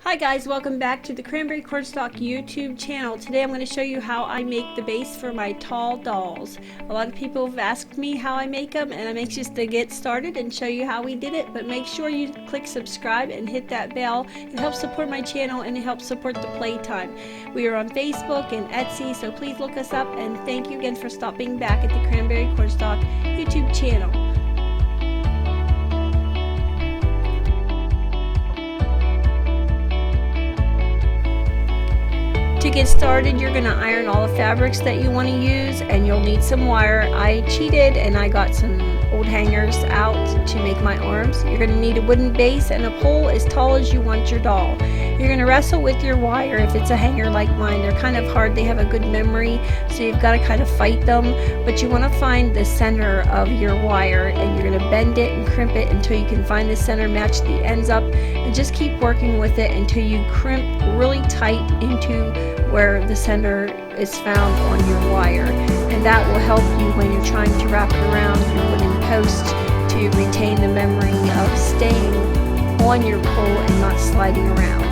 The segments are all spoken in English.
Hi guys, welcome back to the Cranberry Cornstalk YouTube channel. Today I'm going to show you how I make the base for my tall dolls. A lot of people have asked me how I make them, and I'm anxious to get started and show you how we did it. But make sure you click subscribe and hit that bell. It helps support my channel and it helps support the playtime. We are on Facebook and Etsy, so please look us up, and thank you again for stopping back at the Cranberry Cornstalk YouTube channel. To get started, you're going to iron all the fabrics that you want to use, and you'll need some wire. I cheated and I got some old hangers out to make my arms. You're going to need a wooden base and a pole as tall as you want your doll. You're going to wrestle with your wire. If it's a hanger like mine, they're kind of hard. They have a good memory, so you've got to kind of fight them. But you want to find the center of your wire, and you're going to bend it and crimp it until you can find the center, match the ends up, and just keep working with it until you crimp really tight into where the center is found on your wire, and that will help you when you're trying to wrap it around your wooden post to retain the memory of staying on your pole and not sliding around.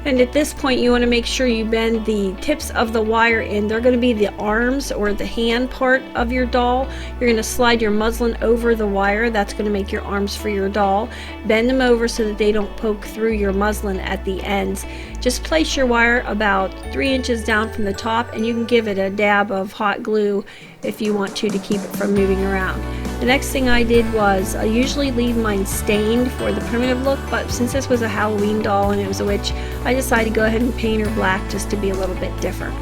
And at this point, you want to make sure you bend the tips of the wire in. They're going to be the arms or the hand part of your doll. You're going to slide your muslin over the wire. That's going to make your arms for your doll. Bend them over so that they don't poke through your muslin at the ends. Just place your wire about 3 inches down from the top, and you can give it a dab of hot glue if you want to keep it from moving around. The next thing I did was I usually leave mine stained for the primitive look, but since this was a Halloween doll and it was a witch, I decided to go ahead and paint her black just to be a little bit different.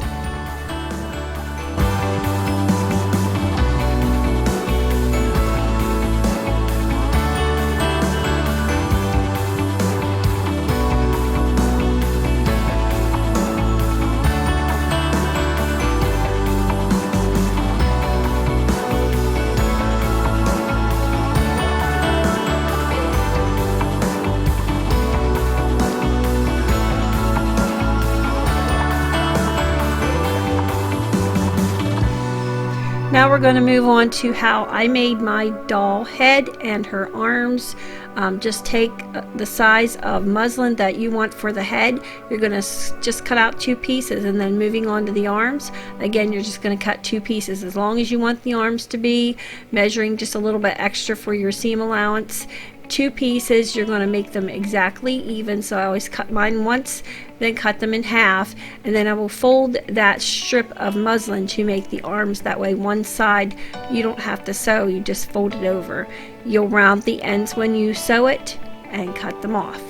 Now we're going to move on to how I made my doll head and her arms. Just take the size of muslin that you want for the head. You're going to just cut out 2 pieces, and then moving on to the arms, again you're just going to cut 2 pieces as long as you want the arms to be, measuring just a little bit extra for your seam allowance. 2 pieces, you're going to make them exactly even, so I always cut mine once, then cut them in half, and then I will fold that strip of muslin to make the arms. That way one side you don't have to sew, you just fold it over. You'll round the ends when you sew it and cut them off.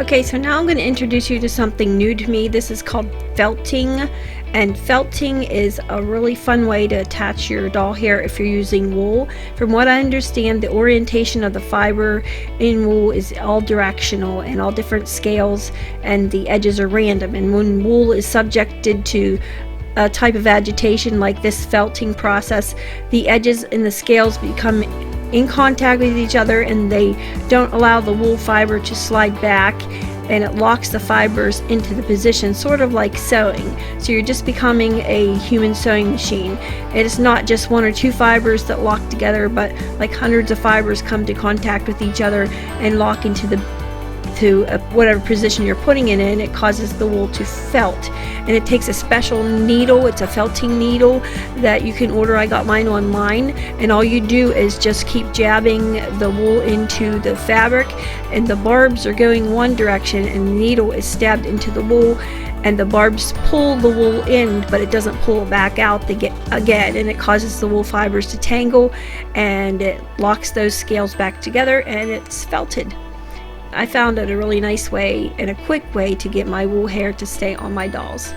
Okay, so now I'm going to introduce you to something new to me. This is called felting, and felting is a really fun way to attach your doll hair if you're using wool. From what I understand, the orientation of the fiber in wool is all directional and all different scales, and the edges are random. And when wool is subjected to a type of agitation like this felting process, the edges and the scales become in contact with each other, and they don't allow the wool fiber to slide back, and it locks the fibers into the position, sort of like sewing. So you're just becoming a human sewing machine. It is not just one or two fibers that lock together, but like hundreds of fibers come to contact with each other and lock into whatever position you're putting it in. It causes the wool to felt, and it takes a special needle. It's a felting needle that you can order. I got mine online, and all you do is just keep jabbing the wool into the fabric, and the barbs are going one direction, and the needle is stabbed into the wool, and the barbs pull the wool in, but it doesn't pull it back out again, and it causes the wool fibers to tangle, and it locks those scales back together, and it's felted. I found it a really nice way and a quick way to get my wool hair to stay on my dolls.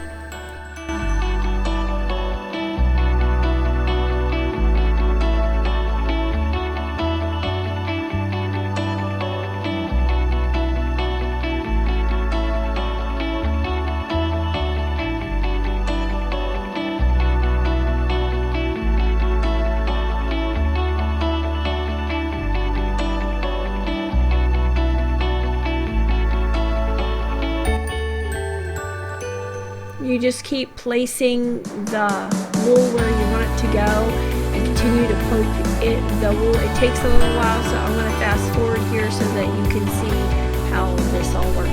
You just keep placing the wool where you want it to go and continue to poke the wool. It takes a little while, so I'm going to fast forward here so that you can see how this all works.